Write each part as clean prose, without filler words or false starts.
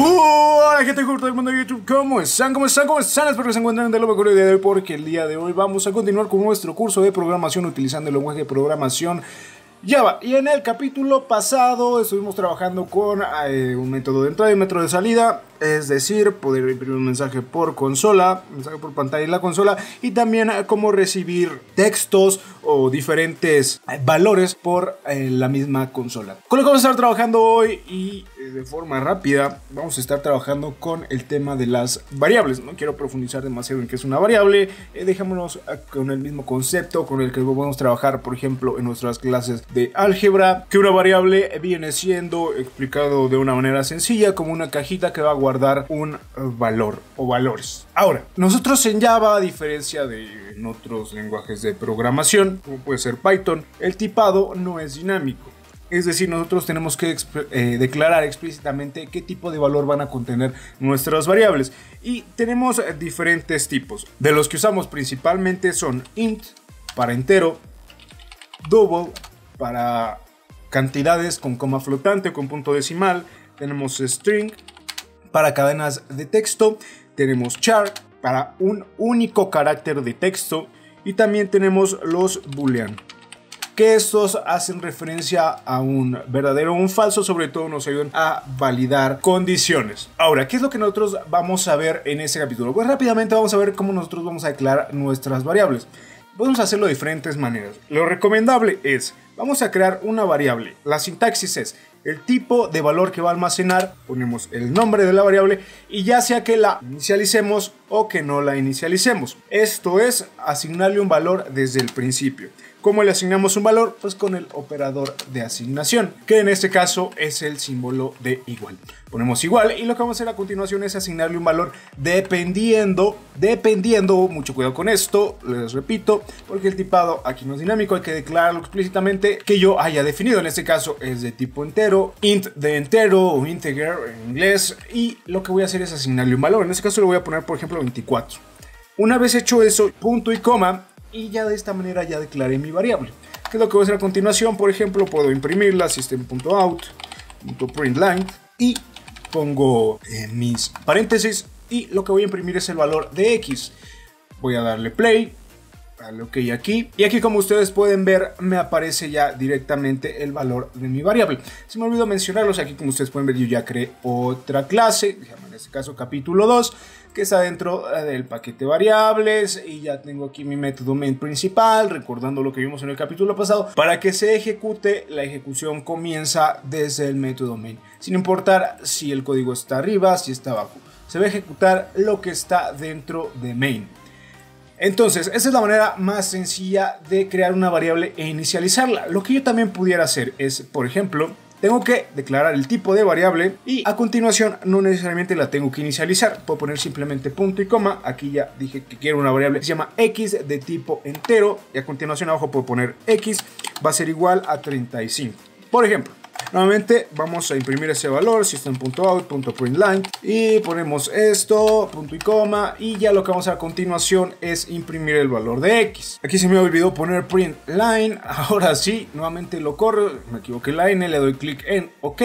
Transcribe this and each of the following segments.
Hola gente de todo el mundo de YouTube, ¿cómo están? ¿Cómo están? ¿Cómo están? Espero que se encuentren de lo mejor el día de hoy, porque el día de hoy vamos a continuar con nuestro curso de programación utilizando el lenguaje de programación Java. Y en el capítulo pasado estuvimos trabajando con un método de entrada y un método de salida, es decir, poder imprimir un mensaje por consola, mensaje por pantalla en la consola, y también cómo recibir textos o diferentes valores por la misma consola. Con lo que vamos a estar trabajando hoy y de forma rápida vamos a estar trabajando con el tema de las variables. No quiero profundizar demasiado en qué es una variable, dejémonos con el mismo concepto con el que podemos trabajar, por ejemplo, en nuestras clases de álgebra, que una variable viene siendo explicado de una manera sencilla como una cajita que va a guardar un valor o valores. Ahora, nosotros en Java, a diferencia de en otros lenguajes de programación, como puede ser Python, el tipado no es dinámico. Es decir, nosotros tenemos que declarar explícitamente qué tipo de valor van a contener nuestras variables. Y tenemos diferentes tipos. De los que usamos principalmente son int para entero, double para cantidades con coma flotante o con punto decimal, tenemos string para cadenas de texto, tenemos char para un único carácter de texto y también tenemos los boolean, que estos hacen referencia a un verdadero o un falso, sobre todo nos ayudan a validar condiciones. Ahora, ¿qué es lo que nosotros vamos a ver en este capítulo? Pues rápidamente vamos a ver cómo nosotros vamos a declarar nuestras variables. Podemos hacerlo de diferentes maneras. Lo recomendable es, vamos a crear una variable. La sintaxis es el tipo de valor que va a almacenar, ponemos el nombre de la variable y ya sea que la inicialicemos o que no la inicialicemos. Esto es asignarle un valor desde el principio. ¿Cómo le asignamos un valor? Pues con el operador de asignación, que en este caso es el símbolo de igual. Ponemos igual y lo que vamos a hacer a continuación es asignarle un valor dependiendo, mucho cuidado con esto, les repito, porque el tipado aquí no es dinámico, hay que declararlo explícitamente que yo haya definido. En este caso es de tipo entero, int de entero o integer en inglés, y lo que voy a hacer es asignarle un valor. En este caso le voy a poner, por ejemplo, 24. Una vez hecho eso, punto y coma, y ya de esta manera ya declaré mi variable. ¿Qué es lo que voy a hacer a continuación? Por ejemplo, puedo imprimirla, system.out.println, y pongo mis paréntesis, y lo que voy a imprimir es el valor de x. Voy a darle play, darle ok aquí, y aquí, como ustedes pueden ver, me aparece ya directamente el valor de mi variable. Se me olvidó mencionarlos, aquí como ustedes pueden ver yo ya creé otra clase, en este caso capítulo 2, que está dentro del paquete variables, y ya tengo aquí mi método main principal, recordando lo que vimos en el capítulo pasado. Para que se ejecute, la ejecución comienza desde el método main, sin importar si el código está arriba, si está abajo. Se va a ejecutar lo que está dentro de main. Entonces, esa es la manera más sencilla de crear una variable e inicializarla. Lo que yo también pudiera hacer es, por ejemplo, tengo que declarar el tipo de variable y a continuación no necesariamente la tengo que inicializar. Puedo poner simplemente punto y coma. Aquí ya dije que quiero una variable que se llama x de tipo entero, y a continuación abajo puedo poner x va a ser igual a 35. Por ejemplo, nuevamente vamos a imprimir ese valor, system.out.println, y ponemos esto, punto y coma, y ya lo que vamos a hacer a continuación es imprimir el valor de x. Aquí se me olvidó poner print line, ahora sí, nuevamente lo corro, me equivoqué en la n, le doy clic en OK,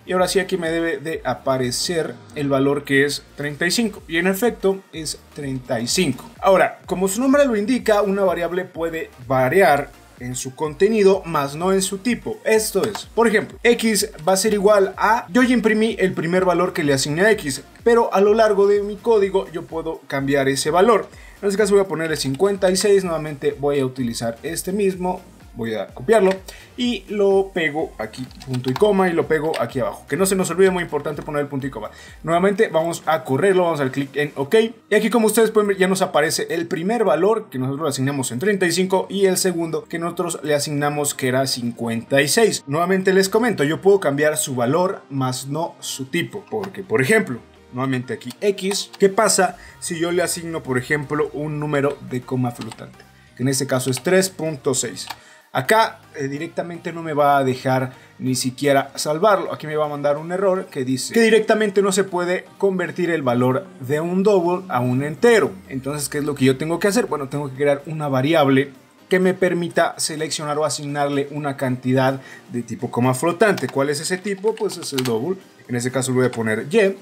y ahora sí aquí me debe de aparecer el valor que es 35, y en efecto es 35. Ahora, como su nombre lo indica, una variable puede variar en su contenido, más no en su tipo. Esto es, por ejemplo, x va a ser igual a, yo ya imprimí el primer valor que le asigné a x, pero a lo largo de mi código yo puedo cambiar ese valor. En este caso voy a ponerle 56, nuevamente voy a utilizar este mismo, voy a copiarlo y lo pego aquí, punto y coma, y lo pego aquí abajo. Que no se nos olvide, muy importante poner el punto y coma. Nuevamente vamos a correrlo, vamos a dar clic en OK. Y aquí, como ustedes pueden ver, ya nos aparece el primer valor que nosotros le asignamos en 35 y el segundo que nosotros le asignamos que era 56. Nuevamente les comento, yo puedo cambiar su valor, más no su tipo. Porque, por ejemplo, nuevamente aquí x, ¿qué pasa si yo le asigno, por ejemplo, un número de coma flotante? Que en este caso es 3.6. Acá directamente no me va a dejar ni siquiera salvarlo. Aquí me va a mandar un error que dice que directamente no se puede convertir el valor de un double a un entero. Entonces, ¿qué es lo que yo tengo que hacer? Bueno, tengo que crear una variable que me permita seleccionar o asignarle una cantidad de tipo coma flotante. ¿Cuál es ese tipo? Pues es el double. En este caso le voy a poner y,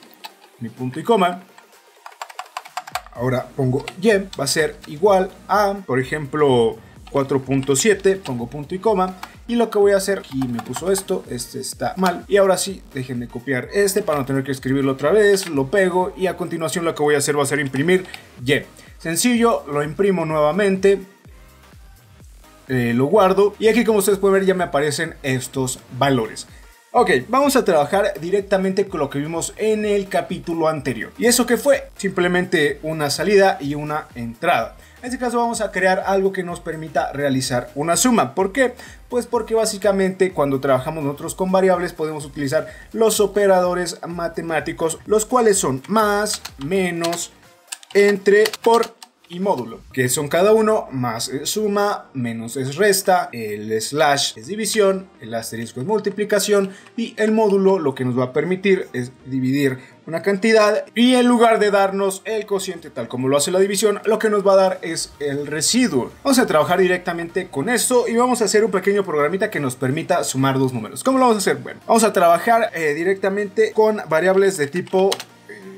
mi punto y coma. Ahora pongo y, va a ser igual a, por ejemplo, 4.7, pongo punto y coma. Y lo que voy a hacer, aquí me puso esto, este está mal. Y ahora sí, déjenme copiar este para no tener que escribirlo otra vez. Lo pego y a continuación lo que voy a hacer va a ser imprimir y. Sencillo, lo imprimo nuevamente. Lo guardo. Y aquí, como ustedes pueden ver, ya me aparecen estos valores. Ok, vamos a trabajar directamente con lo que vimos en el capítulo anterior. ¿Y eso qué fue? Simplemente una salida y una entrada. En este caso vamos a crear algo que nos permita realizar una suma. ¿Por qué? Pues porque básicamente cuando trabajamos nosotros con variables podemos utilizar los operadores matemáticos, los cuales son más, menos, entre, por y módulo, que son cada uno. Más es suma, menos es resta, el slash es división, el asterisco es multiplicación y el módulo lo que nos va a permitir es dividir una cantidad y en lugar de darnos el cociente tal como lo hace la división, lo que nos va a dar es el residuo. Vamos a trabajar directamente con esto y vamos a hacer un pequeño programita que nos permita sumar dos números. ¿Cómo lo vamos a hacer? Bueno, vamos a trabajar directamente con variables de tipo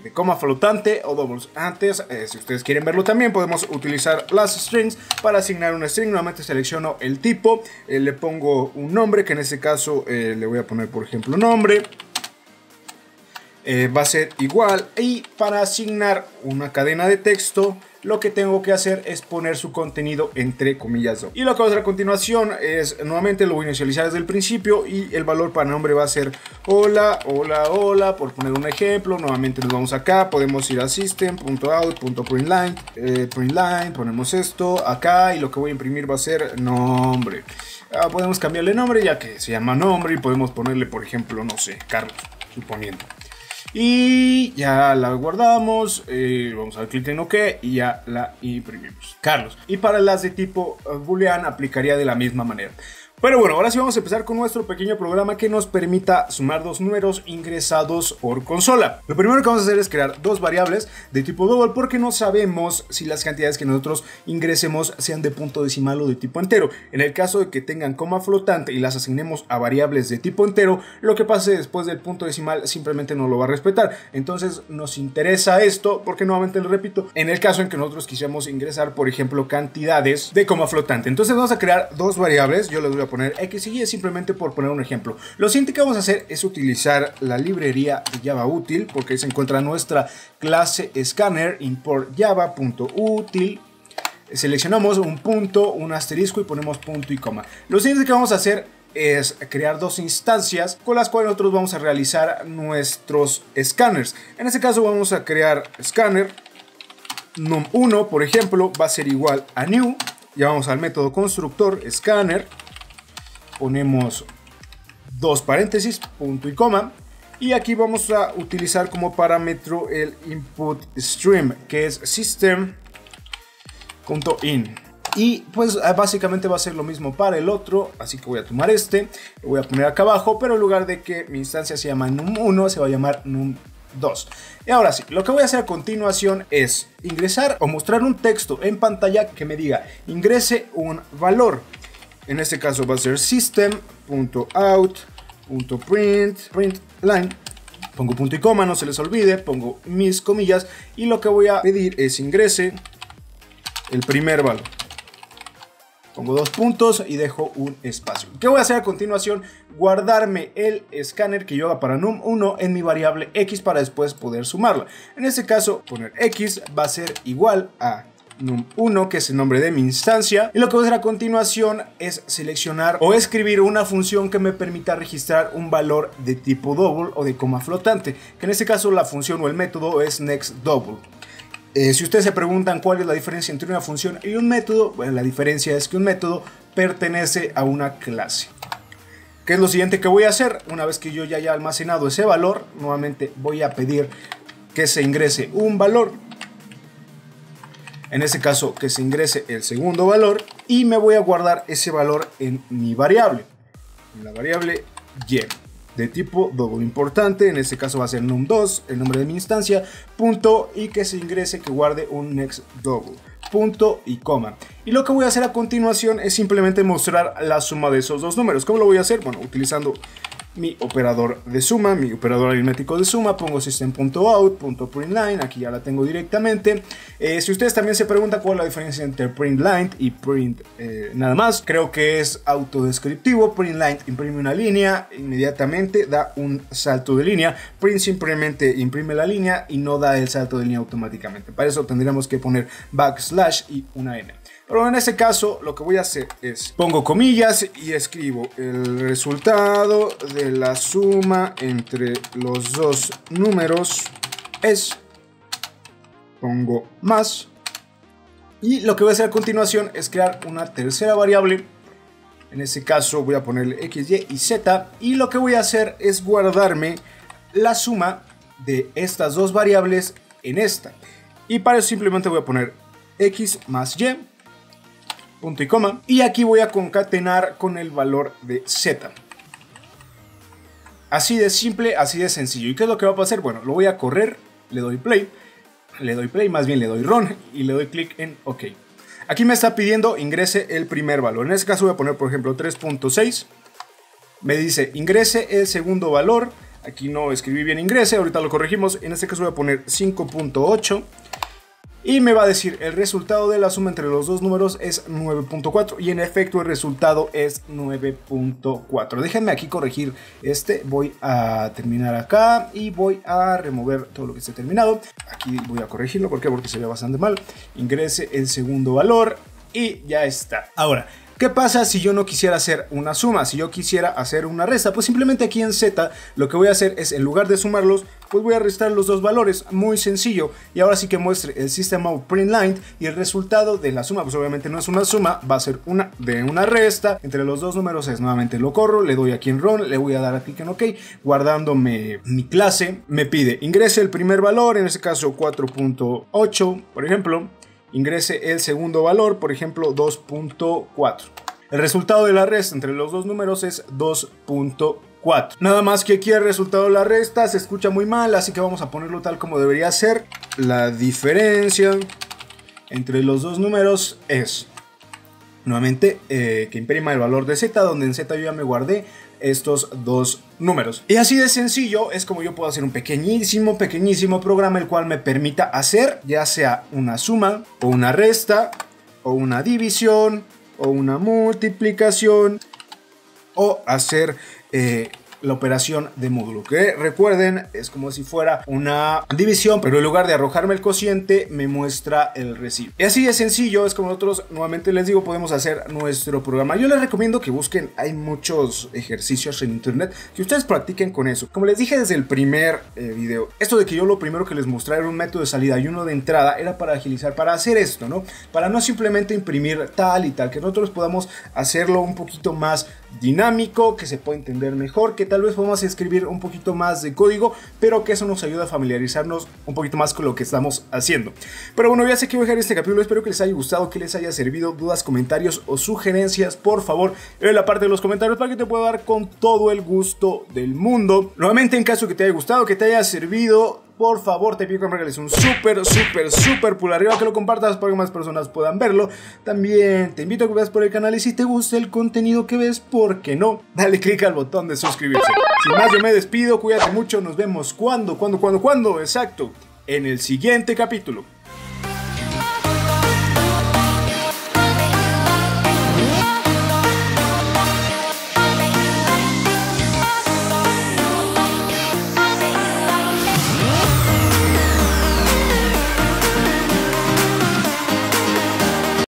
de coma flotante o doubles. Antes, si ustedes quieren verlo también, podemos utilizar las strings para asignar una string. Nuevamente selecciono el tipo, le pongo un nombre, que en este caso le voy a poner, por ejemplo, nombre. Va a ser igual, y para asignar una cadena de texto lo que tengo que hacer es poner su contenido entre comillas. Y lo que voy a hacer a continuación es, nuevamente lo voy a inicializar desde el principio y el valor para nombre va a ser hola, hola, hola, por poner un ejemplo. Nuevamente nos vamos acá, podemos ir a system.out.println, println, ponemos esto acá y lo que voy a imprimir va a ser nombre. Podemos cambiarle nombre ya que se llama nombre y podemos ponerle, por ejemplo, no sé, Carlos, suponiendo. Y ya la guardamos, vamos a dar clic en OK y ya la imprimimos. Carlos. Y para las de tipo boolean aplicaría de la misma manera. Pero bueno, ahora sí vamos a empezar con nuestro pequeño programa que nos permita sumar dos números ingresados por consola. Lo primero que vamos a hacer es crear dos variables de tipo double porque no sabemos si las cantidades que nosotros ingresemos sean de punto decimal o de tipo entero. En el caso de que tengan coma flotante y las asignemos a variables de tipo entero, lo que pase después del punto decimal simplemente no lo va a respetar. Entonces nos interesa esto porque, nuevamente lo repito, en el caso en que nosotros quisiéramos ingresar, por ejemplo, cantidades de coma flotante. Entonces vamos a crear dos variables. Yo les voy a poner X y Y simplemente por poner un ejemplo. Lo siguiente que vamos a hacer es utilizar la librería de Java útil, porque ahí se encuentra nuestra clase scanner, import java.util. Seleccionamos un punto, un asterisco y ponemos punto y coma. Lo siguiente que vamos a hacer es crear dos instancias con las cuales nosotros vamos a realizar nuestros scanners. En este caso vamos a crear scanner num1, por ejemplo, va a ser igual a new. Ya vamos al método constructor scanner, ponemos dos paréntesis, punto y coma, y aquí vamos a utilizar como parámetro el input stream, que es system.in, y pues básicamente va a ser lo mismo para el otro, así que voy a tomar este, lo voy a poner acá abajo, pero en lugar de que mi instancia se llama num1, se va a llamar num2. Y ahora sí, lo que voy a hacer a continuación es ingresar o mostrar un texto en pantalla que me diga ingrese un valor. En este caso va a ser system.out.println. Pongo punto y coma, no se les olvide, pongo mis comillas y lo que voy a pedir es ingrese el primer valor. Pongo dos puntos y dejo un espacio. ¿Qué voy a hacer a continuación? Guardarme el escáner que yo haga para num1 en mi variable x para después poder sumarla. En este caso, poner x va a ser igual a num1, que es el nombre de mi instancia. Y lo que voy a hacer a continuación es seleccionar o escribir una función que me permita registrar un valor de tipo double o de coma flotante, que en este caso la función o el método es nextDouble. Si ustedes se preguntan cuál es la diferencia entre una función y un método, bueno, la diferencia es que un método pertenece a una clase. ¿Qué es lo siguiente que voy a hacer? Una vez que yo ya haya almacenado ese valor, nuevamente voy a pedir que se ingrese un valor. En este caso, que se ingrese el segundo valor y me voy a guardar ese valor en mi variable, en la variable y. de tipo double importante, en este caso va a ser num2, el nombre de mi instancia, punto, y que se ingrese, que guarde un next double, punto y coma. Y lo que voy a hacer a continuación es simplemente mostrar la suma de esos dos números. ¿Cómo lo voy a hacer? Bueno, utilizando mi operador de suma, mi operador aritmético de suma, pongo system.out.println, aquí ya la tengo directamente. Si ustedes también se preguntan cuál es la diferencia entre println y print nada más, creo que es autodescriptivo. Println imprime una línea, inmediatamente da un salto de línea. Print simplemente imprime la línea y no da el salto de línea automáticamente. Para eso tendríamos que poner backslash y una n. Pero en este caso lo que voy a hacer es pongo comillas y escribo el resultado de la suma entre los dos números es, pongo más, y lo que voy a hacer a continuación es crear una tercera variable. En este caso voy a ponerle x, y y z, y lo que voy a hacer es guardarme la suma de estas dos variables en esta, y para eso simplemente voy a poner x más y, punto y coma, y aquí voy a concatenar con el valor de z. Así de simple, así de sencillo. ¿Y qué es lo que va a pasar? Bueno, lo voy a correr, le doy play, más bien le doy run y le doy clic en OK. Aquí me está pidiendo ingrese el primer valor. En este caso voy a poner, por ejemplo, 3.6. Me dice ingrese el segundo valor. Aquí no escribí bien ingrese, ahorita lo corregimos. En este caso voy a poner 5.8. Y me va a decir el resultado de la suma entre los dos números es 9.4, y en efecto el resultado es 9.4. Déjenme aquí corregir voy a terminar acá y voy a remover todo lo que esté terminado. Aquí voy a corregirlo, ¿por qué? Porque se ve bastante mal. Ingrese el segundo valor y ya está. Ahora, ¿qué pasa si yo no quisiera hacer una suma? Si yo quisiera hacer una resta, pues simplemente aquí en Z lo que voy a hacer es, en lugar de sumarlos, pues voy a restar los dos valores, muy sencillo. Y ahora sí que muestre el system.out.println y el resultado de la suma, pues obviamente no es una suma, va a ser una resta entre los dos números. Es nuevamente lo corro, le doy aquí en run, le voy a dar aquí en OK, guardándome mi clase. Me pide ingrese el primer valor, en este caso 4.8, por ejemplo. Ingrese el segundo valor, por ejemplo 2.4. El resultado de la resta entre los dos números es 2.4. Nada más que aquí el resultado de la resta se escucha muy mal, así que vamos a ponerlo tal como debería ser. La diferencia entre los dos números es, nuevamente, que imprima el valor de z, donde en z yo ya me guardé estos dos números. Y así de sencillo es como yo puedo hacer un pequeñísimo programa el cual me permita hacer ya sea una suma o una resta o una división o una multiplicación o hacer la operación de módulo, que recuerden es como si fuera una división, pero en lugar de arrojarme el cociente me muestra el residuo. Y así de sencillo es como nosotros, nuevamente les digo, podemos hacer nuestro programa. Yo les recomiendo que busquen, hay muchos ejercicios en internet, que ustedes practiquen con eso. Como les dije desde el primer video, esto de que yo lo primero que les mostré era un método de salida y uno de entrada, era para agilizar, para hacer esto, ¿no? Para no simplemente imprimir tal y tal, que nosotros podamos hacerlo un poquito más dinámico, que se pueda entender mejor, que tal vez podamos escribir un poquito más de código, pero que eso nos ayuda a familiarizarnos un poquito más con lo que estamos haciendo. Pero bueno, ya sé que voy a dejar este capítulo, espero que les haya gustado, que les haya servido. Dudas, comentarios o sugerencias, por favor, en la parte de los comentarios para que te pueda dar con todo el gusto del mundo. Nuevamente, en caso que te haya gustado, que te haya servido, por favor te pido que me regales un súper pulgar arriba, que lo compartas para que más personas puedan verlo. También te invito a que veas por el canal y si te gusta el contenido que ves, ¿por qué no? Dale click al botón de suscribirse. Sin más, yo me despido, cuídate mucho, nos vemos cuando, exacto, en el siguiente capítulo.